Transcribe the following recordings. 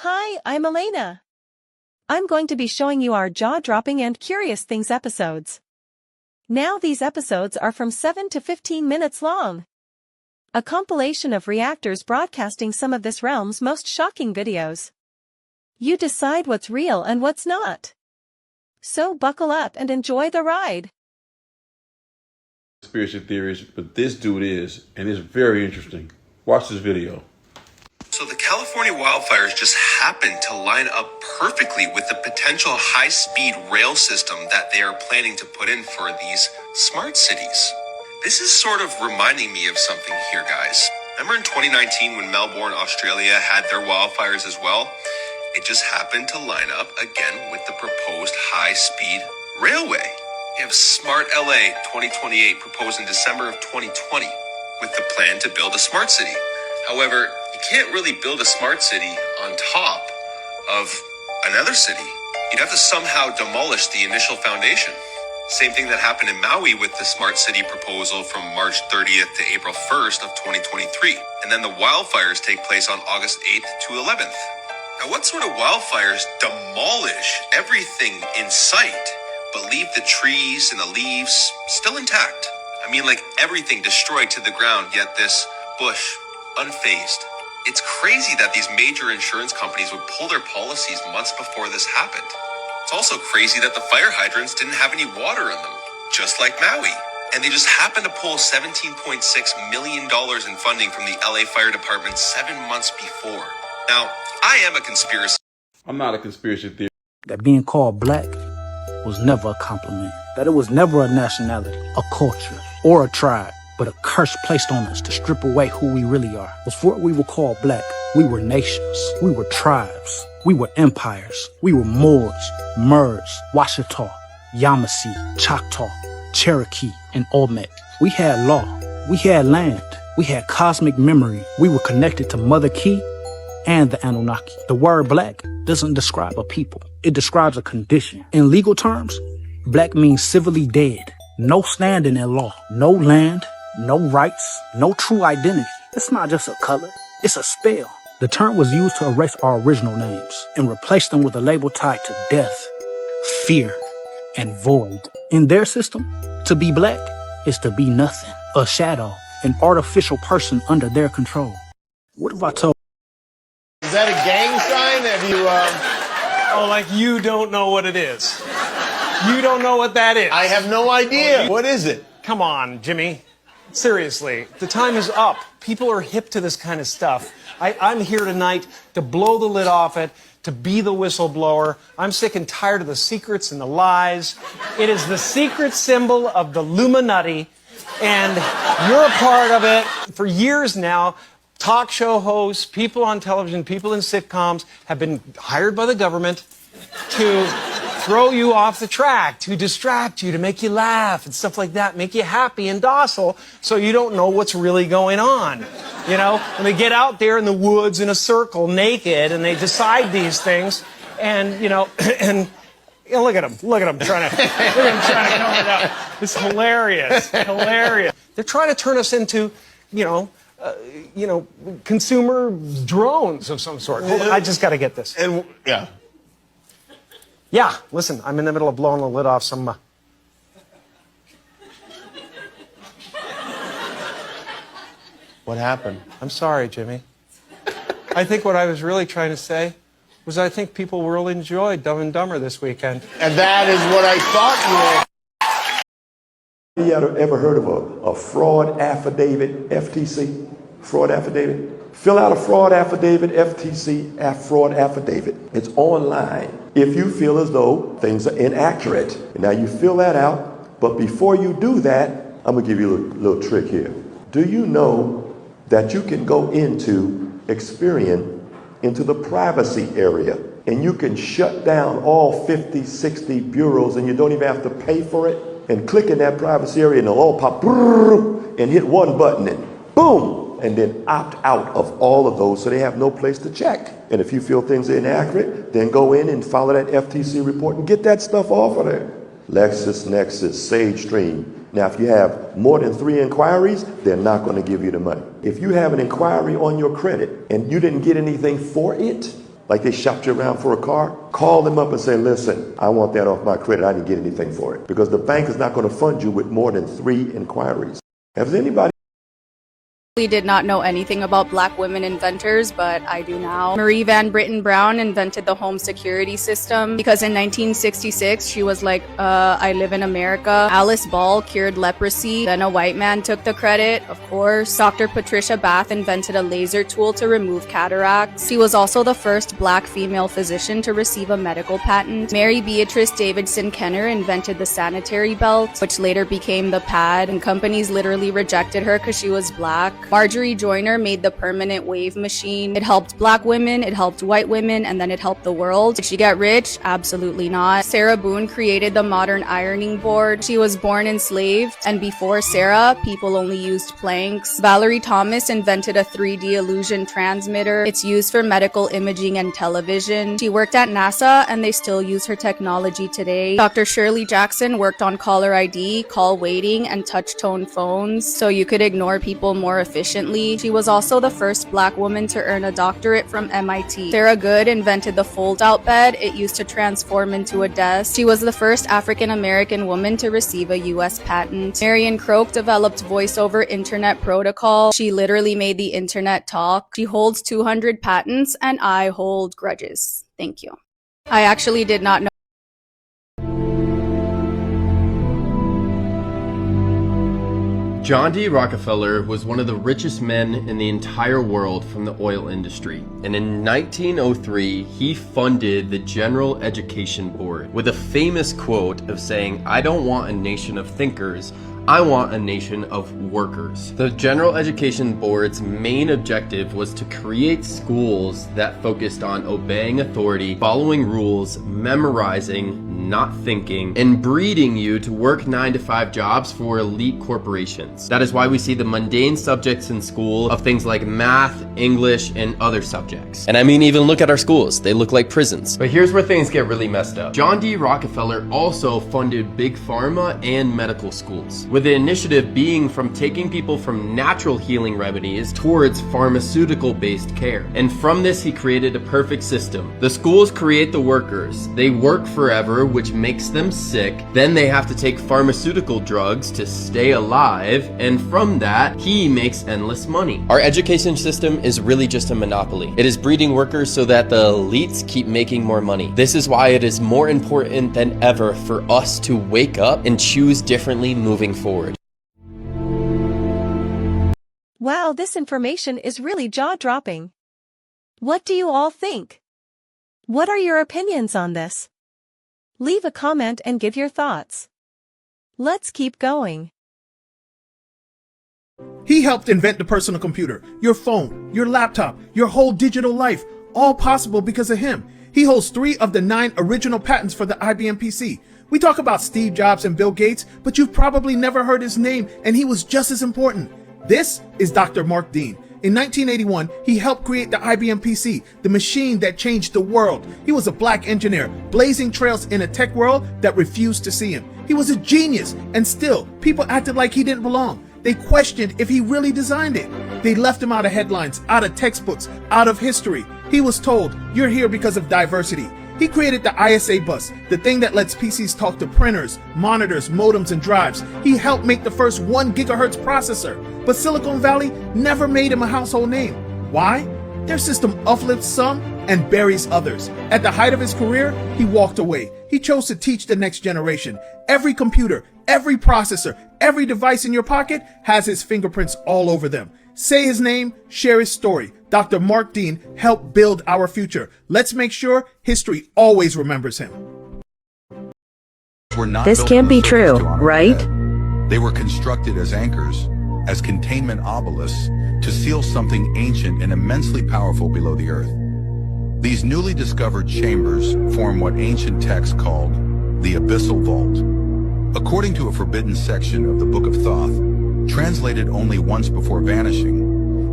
Hi, I'm Elena. I'm going to be showing you our jaw-dropping and curious things episodes. Now these episodes are from 7 to 15 minutes long. A compilation of reactors broadcasting some of this realm's most shocking videos. You decide what's real and what's not. So buckle up and enjoy the ride. Conspiracy theories, but this dude is, and it's very interesting. Watch this video. So the California wildfires just happened to line up perfectly with the potential high-speed rail system that they are planning to put in for these smart cities. This is sort of reminding me of something here, guys. Remember in 2019 when Melbourne, Australia had their wildfires as well? It just happened to line up again with the proposed high-speed railway. We have Smart LA 2028 proposed in December of 2020 with the plan to build a smart city. However, you can't really build a smart city on top of another city. You'd have to somehow demolish the initial foundation. Same thing that happened in Maui with the smart city proposal from March 30th to April 1st of 2023. And then the wildfires take place on August 8th to 11th. Now, what sort of wildfires demolish everything in sight, but leave the trees and the leaves still intact? I mean, like everything destroyed to the ground, yet this bush unfazed. It's crazy that these major insurance companies would pull their policies months before this happened. It's also crazy that the fire hydrants didn't have any water in them, just like Maui. And they just happened to pull $17.6 million in funding from the LA Fire Department 7 months before. Now, I am a conspiracy. I'm not a conspiracy theorist. That being called black was never a compliment. That it was never a nationality, a culture, or a tribe, but a curse placed on us to strip away who we really are. Before we were called black, we were nations, we were tribes, we were empires, we were Moors, Mers, Washita, Yamasee, Choctaw, Cherokee, and Olmec. We had law, we had land, we had cosmic memory, we were connected to Mother Key and the Anunnaki. The word black doesn't describe a people, it describes a condition. In legal terms, black means civilly dead, no standing in law, no land, no rights, no true identity. It's not just a color, it's a spell. The term was used to erase our original names and replace them with a label tied to death, fear, and void. In their system, to be black is to be nothing, a shadow, an artificial person under their control. What if I told? Is that a gang sign? Have you, Oh, like you don't know what it is. You don't know what that is. I have no idea. What is it? Come on, Jimmy. Seriously, the time is up. People are hip to this kind of stuff. I'm here tonight to blow the lid off it, to be the whistleblower. I'm sick and tired of the secrets and the lies. It is the secret symbol of the Illuminati, and you're a part of it. For years now, talk show hosts, people on television, people in sitcoms have been hired by the government to throw you off the track, to distract you, to make you laugh and stuff like that, make you happy and docile so you don't know what's really going on. You know, when they get out there in the woods in a circle naked and they decide these things and, you know, and you know, look at them trying to come it up. It's hilarious, hilarious. They're trying to turn us into, consumer drones of some sort. Hold on, I just got to get this. And yeah. Yeah, listen, I'm in the middle of blowing the lid off some... What happened? I'm sorry, Jimmy. I think what I was really trying to say was I think people really enjoyed Dumb and Dumber this weekend. And that is what I thought you were. You ever heard of a fraud affidavit, FTC? Fraud affidavit? Fill out a fraud affidavit, FTC fraud affidavit. It's online. If you feel as though things are inaccurate. Now you fill that out, but before you do that, I'm gonna give you a little trick here. Do you know that you can go into Experian, into the privacy area, and you can shut down all 50, 60 bureaus and you don't even have to pay for it? And click in that privacy area and it'll all pop, and hit one button and boom! And then opt out of all of those so they have no place to check. And if you feel things are inaccurate, then go in and follow that FTC report and get that stuff off of there. LexisNexis, SageStream. Now, if you have more than 3 inquiries, they're not going to give you the money. If you have an inquiry on your credit and you didn't get anything for it, like they shopped you around for a car, call them up and say, listen, I want that off my credit. I didn't get anything for it. Because the bank is not going to fund you with more than 3 inquiries. Has anybody Did not know anything about black women inventors, but I do now. Marie Van Britten Brown invented the home security system because in 1966 she was like, I live in America. Alice Ball cured leprosy. Then a white man took the credit, of course. Dr. Patricia Bath invented a laser tool to remove cataracts. She was also the first black female physician to receive a medical patent. Mary Beatrice Davidson Kenner invented the sanitary belt, which later became the pad, and companies literally rejected her because she was black. Marjorie Joyner made the permanent wave machine. It helped black women, it helped white women, and then it helped the world. Did she get rich? Absolutely not. Sarah Boone created the modern ironing board. She was born enslaved, and before Sarah, people only used planks. Valerie Thomas invented a 3D illusion transmitter. It's used for medical imaging and television. She worked at NASA, and they still use her technology today. Dr. Shirley Jackson worked on caller ID, call waiting, and touch-tone phones, so you could ignore people more efficiently. She was also the first black woman to earn a doctorate from MIT. Sarah Good invented the fold-out bed. It used to transform into a desk. She was the first African-American woman to receive a U.S. patent. Marion Croak developed voice-over internet protocol. She literally made the internet talk. She holds 200 patents, and I hold grudges. Thank you. I actually did not know. John D. Rockefeller was one of the richest men in the entire world from the oil industry, and in 1903 he funded the General Education Board with a famous quote of saying, "I don't want a nation of thinkers, I want a nation of workers." The General Education Board's main objective was to create schools that focused on obeying authority, following rules, memorizing, not thinking, and breeding you to work 9-to-5 jobs for elite corporations. That is why we see the mundane subjects in school of things like math, English, and other subjects. And I mean, even look at our schools. They look like prisons. But here's where things get really messed up. John D. Rockefeller also funded big pharma and medical schools, with the initiative being from taking people from natural healing remedies towards pharmaceutical-based care. And from this, he created a perfect system. The schools create the workers. They work forever, which makes them sick. Then they have to take pharmaceutical drugs to stay alive, and from that, he makes endless money. Our education system is really just a monopoly. It is breeding workers so that the elites keep making more money. This is why it is more important than ever for us to wake up and choose differently moving forward. Wow, this information is really jaw-dropping. What do you all think? What are your opinions on this? Leave a comment and give your thoughts. Let's keep going. He helped invent the personal computer, your phone, your laptop, your whole digital life, all possible because of him. He holds 3 of the 9 original patents for the IBM PC. We talk about Steve Jobs and Bill Gates, but you've probably never heard his name, and he was just as important. This is Dr. Mark Dean. In 1981, he helped create the IBM PC, the machine that changed the world. He was a black engineer, blazing trails in a tech world that refused to see him. He was a genius, and still, people acted like he didn't belong. They questioned if he really designed it. They left him out of headlines, out of textbooks, out of history. He was told, "You're here because of diversity." He created the ISA bus, the thing that lets PCs talk to printers, monitors, modems, and drives. He helped make the first 1 gigahertz processor. But Silicon Valley never made him a household name. Why? Their system uplifts some and buries others. At the height of his career, he walked away. He chose to teach the next generation. Every computer, every processor, every device in your pocket has his fingerprints all over them. Say his name, share his story. Dr. Mark Dean helped build our future. Let's make sure history always remembers him. This can't be true, right? They were constructed as anchors, as containment obelisks, to seal something ancient and immensely powerful below the earth. These newly discovered chambers form what ancient texts called the Abyssal Vault. According to a forbidden section of the Book of Thoth, translated only once before vanishing,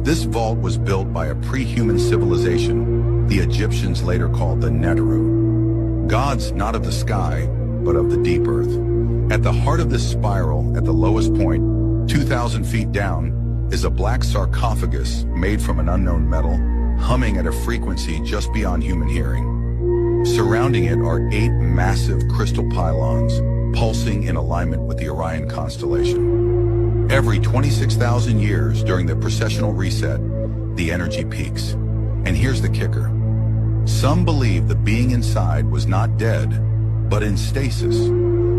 this vault was built by a pre-human civilization the Egyptians later called the Neteru. Gods not of the sky, but of the deep earth. At the heart of this spiral, at the lowest point, 2,000 feet down, is a black sarcophagus made from an unknown metal humming at a frequency just beyond human hearing. Surrounding it are 8 massive crystal pylons, pulsing in alignment with the Orion constellation. Every 26,000 years during the precessional reset, the energy peaks. And here's the kicker. Some believe the being inside was not dead, but in stasis,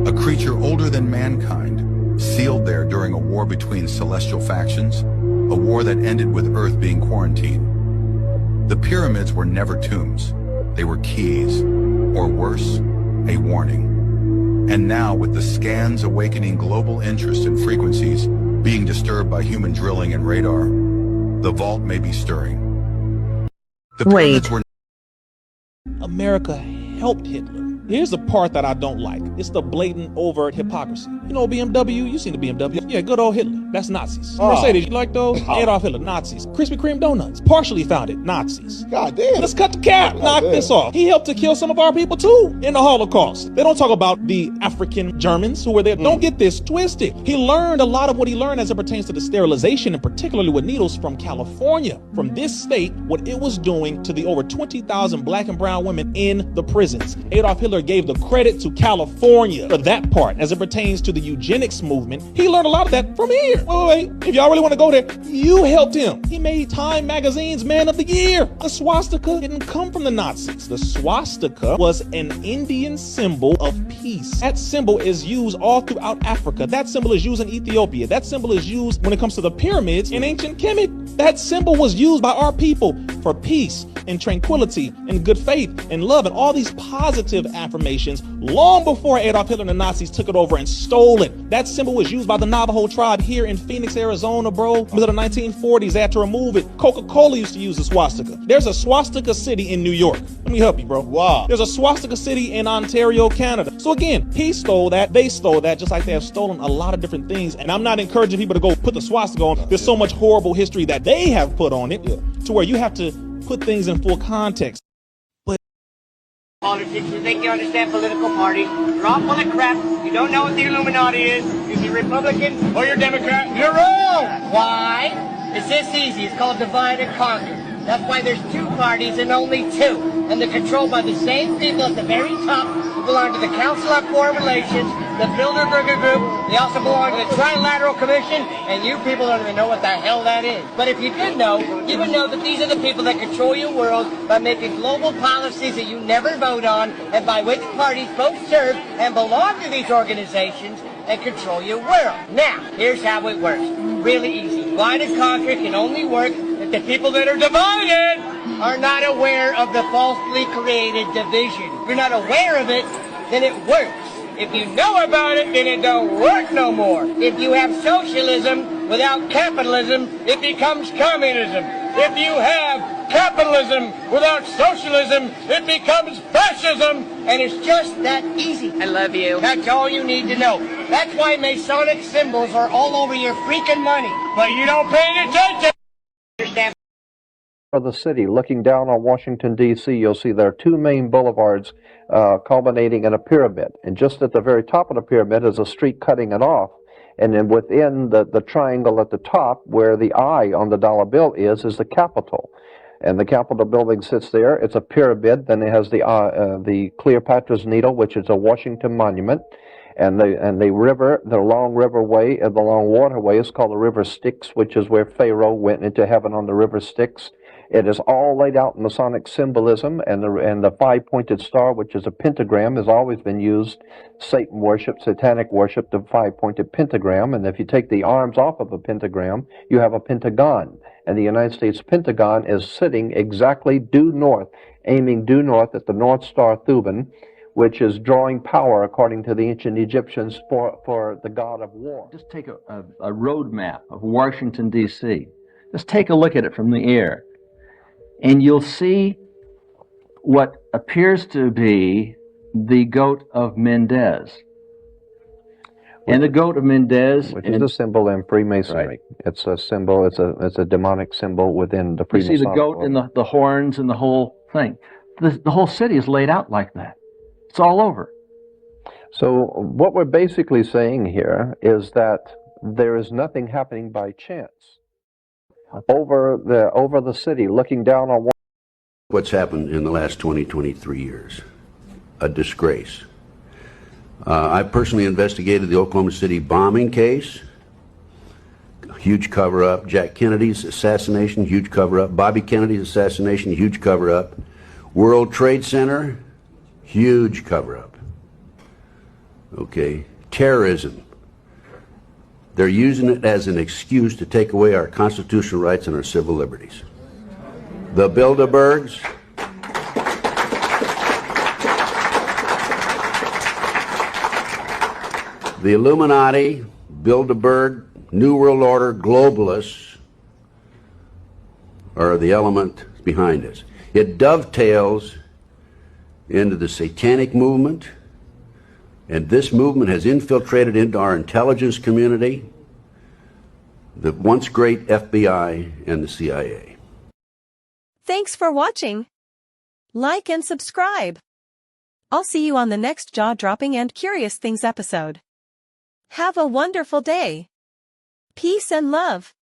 a creature older than mankind, sealed there during a war between celestial factions, a war that ended with Earth being quarantined. The pyramids were never tombs. They were keys, or worse, a warning. And now, with the scans awakening global interest in frequencies being disturbed by human drilling and radar, the vault may be stirring. The pyramids were America helped Hitler. Here's the part that I don't like. It's the blatant, overt hypocrisy. You know BMW? You seen the BMW? Yeah, good old Hitler. That's Nazis. Mercedes, you like those? Adolf Hitler, Nazis. Krispy Kreme donuts, partially founded, Nazis. God damn. Let's cut the cap. Knock this off. He helped to kill some of our people too in the Holocaust. They don't talk about the African Germans who were there. Don't get this twisted. He learned a lot of what he learned as it pertains to the sterilization, and particularly with needles, from California, from this state, what it was doing to the over 20,000 black and brown women in the prisons. Adolf Hitler gave the credit to California for that part. As it pertains to the eugenics movement, he learned a lot of that from here. Wait. If y'all really want to go there, you helped him. He made Time Magazine's Man of the Year. The swastika didn't come from the Nazis. The swastika was an Indian symbol of peace. That symbol is used all throughout Africa. That symbol is used in Ethiopia. That symbol is used when it comes to the pyramids in ancient Kemet. That symbol was used by our people for peace and tranquility and good faith and love and all these positive affirmations long before Adolf Hitler and the Nazis took it over and stole it. That symbol was used by the Navajo tribe here in Phoenix, Arizona, bro. Middle of the 1940s, they had to remove it. Coca-Cola used to use the swastika. There's a swastika city in New York. Let me help you, bro. Wow. There's a swastika city in Ontario, Canada. So again, he stole that, they stole that, just like they have stolen a lot of different things. And I'm not encouraging people to go put the swastika on. There's so much horrible history that they have put on it to where you have to put things in full context. Politics, you think you understand political parties. You're all full of crap. You don't know what the Illuminati is. You're either Republican or you're Democrat. You're wrong! Why? It's this easy. It's called divide and conquer. That's why there's 2 parties and only 2. And they're controlled by the same people at the very top who belong to the Council on Foreign Relations, the Bilderberger Group. They also belong to the Trilateral Commission, and you people don't even know what the hell that is. But if you did know, you would know that these are the people that control your world by making global policies that you never vote on, and by which parties both serve and belong to these organizations and control your world. Now, here's how it works. Really easy. Divide and conquer can only work if the people that are divided are not aware of the falsely created division. If you're not aware of it, then it works. If you know about it, then it don't work no more. If you have socialism without capitalism, it becomes communism. If you have capitalism without socialism, it becomes fascism. And it's just that easy. I love you. That's all you need to know. That's why Masonic symbols are all over your freaking money. But you don't pay attention. Understand? Of the city, looking down on Washington, D.C., you'll see there are 2 main boulevards culminating in a pyramid. And just at the very top of the pyramid is a street cutting it off. And then within the triangle at the top, where the eye on the dollar bill is the Capitol. And the Capitol building sits there. It's a pyramid. Then it has the Cleopatra's Needle, which is a Washington monument. And the river, the long riverway, the long waterway is called the River Styx, which is where Pharaoh went into heaven on the River Styx. It is all laid out in Masonic symbolism, and the 5-pointed star, which is a pentagram, has always been used. Satan worship, satanic worship, the 5-pointed pentagram, and if you take the arms off of a pentagram, you have a pentagon. And the United States Pentagon is sitting exactly due north, aiming due north at the North Star Thuban, which is drawing power, according to the ancient Egyptians, for the god of war. Just take a road map of Washington, D.C. Just take a look at it from the air, and you'll see what appears to be the goat of Mendez. And the goat of Mendez, which is a symbol in Freemasonry. Right. It's a symbol. It's a demonic symbol within the Freemasonic. You see the goat and the horns and the whole thing. The whole city is laid out like that. It's all over. So what we're basically saying here is that there is nothing happening by chance. over the city, looking down on what's happened in the last 23 years. A disgrace. I personally investigated the Oklahoma City bombing case. Huge cover-up. Jack Kennedy's assassination, huge cover-up. Bobby Kennedy's assassination, huge cover-up. World Trade Center, huge cover-up. Okay. Terrorism. They're using it as an excuse to take away our constitutional rights and our civil liberties. The Bilderbergs. The Illuminati, Bilderberg, New World Order, globalists are the element behind this. It dovetails into the satanic movement, and this movement has infiltrated into our intelligence community, the once great FBI and the CIA. Thanks for watching. Like and subscribe. I'll see you on the next jaw-dropping and curious things episode. Have a wonderful day. Peace and love.